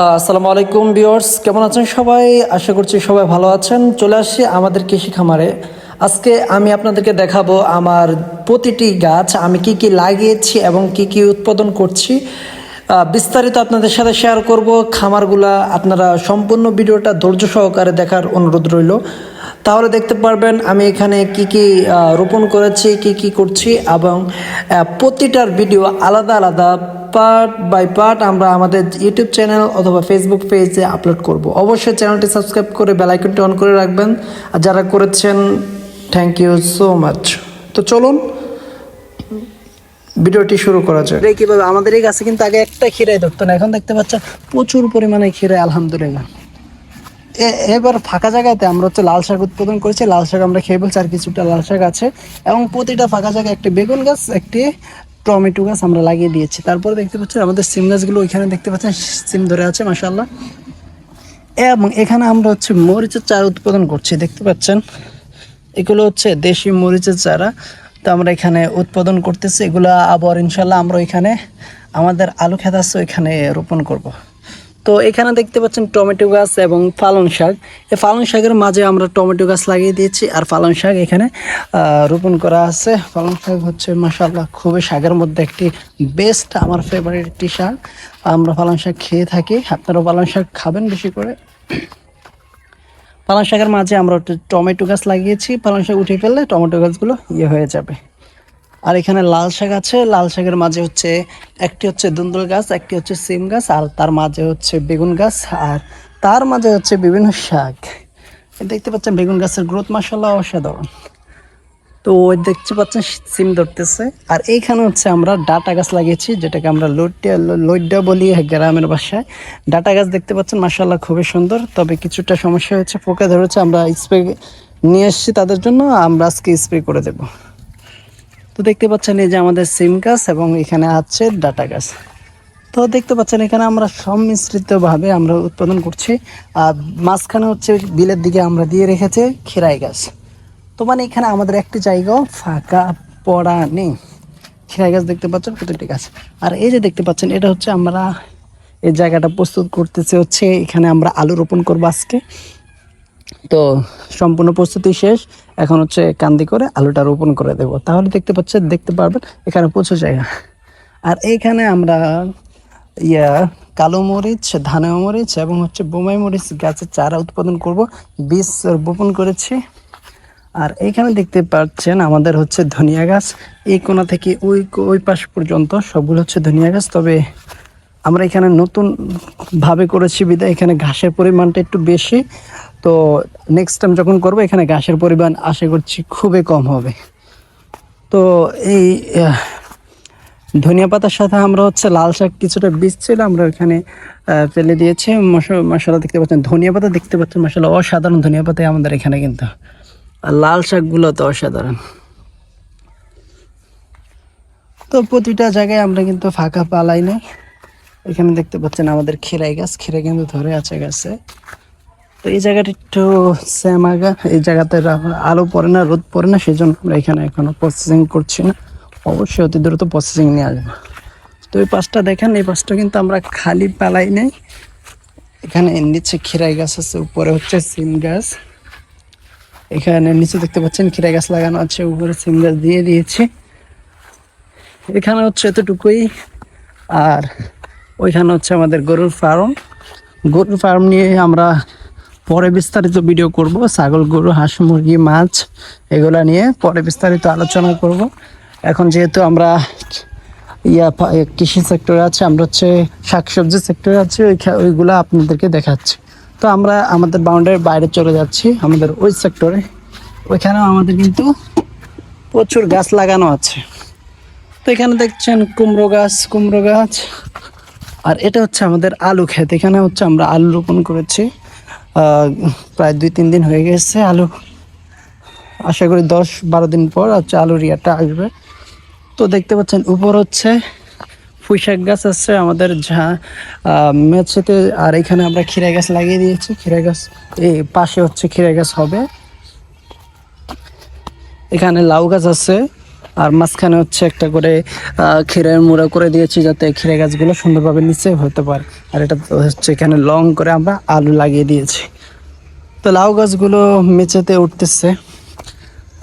আসসালামু আলাইকুম ভিউয়ার্স, কেমন আছেন সবাই? আশা করছি সবাই ভালো আছেন। চলে আসছি আমাদের কৃষি খামারে। আজকে আমি আপনাদেরকে দেখাবো আমার প্রতিটি গাছ আমি কি কি লাগিয়েছি এবং কি কি উৎপাদন করছি। বিস্তারিত আপনাদের সাথে শেয়ার করব। খামারগুলা আপনারা সম্পূর্ণ ভিডিওটা ধৈর্য সহকারে দেখার অনুরোধ রইল। তাহলে দেখতে পারবেন আমি এখানে কি কি রোপণ করেছি, কি কি করছি, এবং প্রতিটার ভিডিও আলাদা আলাদা পার্ট বাই পার্ট আমরা আমাদের ইউটিউব চ্যানেল অথবা ফেসবুক পেজে আপলোড করব। অবশ্যই চ্যানেলটি সাবস্ক্রাইব করে বেল আইকনটি অন করে রাখবেন, আর যারা করেছেন থ্যাংক ইউ সো মাচ। তো চলুন ভিডিওটি শুরু করা যায়। কীভাবে আমাদের এই গাছে কিন্তু আগে একটা খিরাই ধরতো না, এখন দেখতে পাচ্ছেন প্রচুর পরিমাণে খিরাই, আলহামদুলিল্লাহ। এবার ফাঁকা জায়গাতে আমরা হচ্ছে লাল শাক উৎপাদন করেছি। লাল শাক আমরা খেয়ে বলছি, আর কিছুটা লাল শাক আছে, এবং প্রতিটা ফাঁকা জায়গায় একটি বেগুন গাছ, একটি টমেটো গাছ আমরা লাগিয়ে দিয়েছি। তারপরে দেখতে পাচ্ছেন আমাদের সিম গাছগুলো ওইখানে দেখতে পাচ্ছেন সিম ধরে আছে মাশাআল্লাহ। এবং এখানে আমরা হচ্ছে মরিচের চারা উৎপাদন করছি, দেখতে পাচ্ছেন এগুলো হচ্ছে দেশি মরিচের চারা। তো আমরা এখানে উৎপাদন করতেছি এগুলো, আবার ইনশাল্লাহ আমরা এখানে আমাদের আলু খেত আছে ওইখানে রোপণ করব। তো এখানে দেখতে পাচ্ছেন টমেটো গাছ এবং পালং শাক। এই পালং শাকের মাঝে আমরা টমেটো গাছ লাগিয়ে দিয়েছি, আর পালং শাক এখানে রোপণ করা আছে। পালং শাক হচ্ছে মাশাআল্লাহ খুবই শাকের মধ্যে একটি বেস্ট, আমার ফেভারিট একটি শাক। আমরা পালং শাক খেয়ে থাকি, আপনারাও পালং শাক খাবেন বেশি করে। পালং শাকের মাঝে আমরা টমেটো গাছ লাগিয়েছি, পালং শাক উঠিয়ে ফেললে টমেটো গাছগুলো হয়ে যাবে। আর এখানে লাল শাক আছে, লাল শাকের মাঝে হচ্ছে একটি হচ্ছে দুন্দুল গাছ, একটি হচ্ছে সিম গাছ, আর তার মাঝে হচ্ছে বেগুন গাছ, আর তার মাঝে হচ্ছে বিভিন্ন শাক। দেখতে পাচ্ছেন বেগুন গাছের গ্রোথ মাশাআল্লাহ অসাধারণ। তো ওই দেখতে পাচ্ছেন সিম ধরতেছে। আর এইখানে হচ্ছে আমরা ডাটা গাছ লাগিয়েছি, যেটাকে আমরা লইডা বলি গ্রামের ভাষায়। ডাটা গাছ দেখতে পাচ্ছেন মাশাআল্লাহ খুবই সুন্দর, তবে কিছুটা সমস্যা হচ্ছে, পোকা ধরেছে। আমরা স্প্রে নিয়ে এসেছি তাদের জন্য, আমরা আজকে স্প্রে করে দেবো। তো দেখতে পাচ্ছেন এই যে আমাদের সিম গাছ এবং এখানে আছে ডাটা গাছ। তো দেখতে পাচ্ছেন এখানে আমরা সম্মিশ্রিতভাবে আমরা উৎপাদন করছি। আর মাঝখানে হচ্ছে বিলের দিকে আমরা দিয়ে রেখেছি খেরাই গাছ। তো মানে এখানে আমাদের একটি জায়গাও ফাঁকা পড়া নেই। খেরাই গাছ দেখতে পাচ্ছেন প্রতিটি গাছ। আর এই যে দেখতে পাচ্ছেন এটা হচ্ছে আমরা এই জায়গাটা প্রস্তুত করতেছি, হচ্ছে এখানে আমরা আলু রোপণ করবো আজকে। তো সম্পূর্ণ প্রস্তুতি শেষ, এখন হচ্ছে কান্দি করে আলুটা রোপণ করে দেব। তাহলে দেখতে পারবেন এখানে প্রচুর জায়গা। আর এইখানে আমরা কালো মরিচ, ধানের মরিচ এবং হচ্ছে বোমাই মরিচ গাছের চারা উৎপাদন করব, বীজ বপন করেছি। আর এইখানে দেখতে পাচ্ছেন আমাদের হচ্ছে ধনিয়া গাছ, এই কোণা থেকে ওই পাশ পর্যন্ত সবগুলো হচ্ছে ধনিয়া গাছ। তবে আমরা এখানে নতুন ভাবে করেছি বিধায় এখানে ঘাসের পরিমাণটা একটু বেশি। তো নেক্সট টাইম যখন করব এখানে ঘাসের পরিমাণ আশা করছি খুবই কম হবে। তো এই ধনিয়া পাতার সাথে আমরা হচ্ছে লাল শাক কিছুটা বীজ ছিল আমরা ওখানে ফেলে দিয়েছি। মাশাআল্লাহ দেখতে পাচ্ছেন ধনিয়া পাতা, দেখতে পাচ্ছেন মাশাআল্লাহ অসাধারণ ধনিয়া পাতা আমাদের এখানে কিন্তু। আর লাল শাকগুলো তো অসাধারণ। তো প্রতিটা জায়গায় আমরা কিন্তু ফাঁকা পালাই না। এখানে দেখতে পাচ্ছেন আমাদের খেরাই গাছ, খেরাই কিন্তু ধরে আছে গাছে। তো এই জায়গাটা একটু শ্যামাগা, এই জায়গাতে আলো পড়ে না, রোদ পড়ে না, সেই জন্য আমরা এখানে এখনো প্রসেসিং করছি না। অবশ্যই অতি দ্রুত প্রসেসিং নিয়ে আসবো। তো এই পাশটা দেখেন, এই পাশটা কিন্তু আমরা খালি পালাই নাই। এখানে নিচে খিরাই গাছ আছে, উপরে হচ্ছে সিম গাছ। এখানে নিচে দেখতে পাচ্ছেন খিরাই গাছ লাগানো আছে, উপরে সিম গাছ দিয়ে দিয়েছি। এখানে হচ্ছে এতটুকুই। আর ওইখানে হচ্ছে আমাদের গরুর ফার্ম নিয়ে আমরা পরে বিস্তারিত ভিডিও করব। ছাগল, গরু, হাঁস, মুরগি, মাছ এগুলা নিয়ে পরে বিস্তারিত আলোচনা করব। এখন যেহেতু আমরা কৃষি সেক্টরে আছে, আমরা হচ্ছে শাকসবজি সেক্টরে আছি, ওইগুলা আপনাদেরকে দেখাচ্ছি। তো আমরা আমাদের বাউন্ডারির বাইরে চলে যাচ্ছি, আমাদের ওই সেক্টরে। ওইখানেও আমাদের কিন্তু প্রচুর গাছ লাগানো আছে। তো এখানে দেখছেন কুমড়ো গাছ। আর এটা হচ্ছে আমাদের আলু ক্ষেত। এখানে হচ্ছে আমরা আলু রোপণ করেছি, প্রায় 2-3 দিন হয়ে গেছে। আলু আশা করি 10-12 দিন পর হচ্ছে আলুর ইয়াটা আসবে। তো দেখতে পাচ্ছেন উপর হচ্ছে পুঁইশাক গাছ আছে আমাদের মেঝেতে। আর এখানে আমরা খিরাই গাছ লাগিয়ে দিয়েছি, খিরাই গাছ এই পাশে হচ্ছে খিরাই গাছ হবে। এখানে লাউ গাছ আছে, আর মাঝখানে হচ্ছে একটা করে ক্ষীরের মুড়া করে দিয়েছি, যাতে ক্ষীরে গাছগুলো সুন্দরভাবে নিচে হতে পারে। আর এটা তো হচ্ছে এখানে লং করে আমরা আলু লাগিয়ে দিয়েছি। তো লাউ গাছগুলো মেঝেতে উঠতেছে।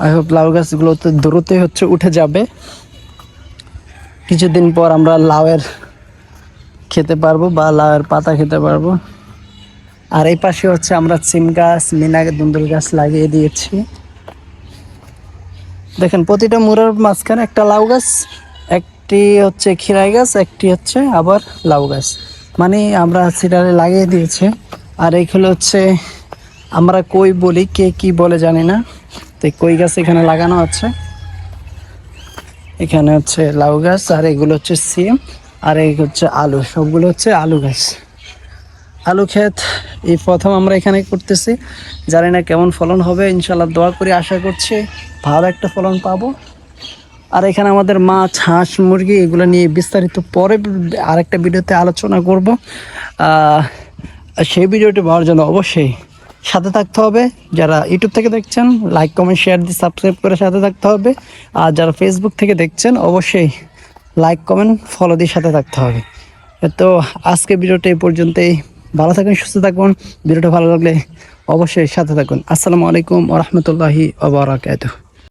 আই হোপ লাউ গাছগুলো তো দ্রুতই হচ্ছে উঠে যাবে। কিছুদিন পর আমরা লাউয়ের খেতে পারবো বা লাউয়ের পাতা খেতে পারবো। আর এই পাশে হচ্ছে আমরা সিম গাছ, মিনা দুন্দুল গাছ লাগিয়ে দিয়েছি। দেখেন প্রতিটা মুড়ার মাঝখানে একটা লাউ গাছ, একটি হচ্ছে খিরাই গাছ, একটি হচ্ছে আবার লাউ গাছ, মানে আমরা সিডারে লাগিয়ে দিয়েছি। আর এইগুলো হচ্ছে আমরা কই বলি, কে কি বলে জানি না। তো কই গাছ এখানে লাগানো আছে। এখানে হচ্ছে লাউ গাছ, আর এগুলো হচ্ছে সিম, আর এই হচ্ছে আলু, সবগুলো হচ্ছে আলু গাছ। আলু ক্ষেত এই প্রথম আমরা এখানে করতেছি, জানি না কেমন ফলন হবে। ইনশাল্লাহ দোয়া করি, আশা করছি ভালো একটা ফলন পাবো। আর এখানে আমাদের মাছ, হাঁস, মুরগি এগুলো নিয়ে বিস্তারিত পরে আরেকটা ভিডিওতে আলোচনা করব। সেই ভিডিওটি পাওয়ার জন্য অবশ্যই সাথে থাকতে হবে। যারা ইউটিউব থেকে দেখছেন লাইক, কমেন্ট, শেয়ার দিয়ে সাবস্ক্রাইব করে সাথে থাকতে হবে। আর যারা ফেসবুক থেকে দেখছেন অবশ্যই লাইক, কমেন্ট, ফলো দিয়ে সাথে থাকতে হবে। তো আজকে ভিডিওটা এই পর্যন্তই। ভালো থাকুন, সুস্থ থাকুন। ভিডিওটা ভালো লাগলে অবশ্যই সাথে থাকুন। আসসালামু আলাইকুম ওয়া রাহমাতুল্লাহি ওয়া বারাকাতুহু।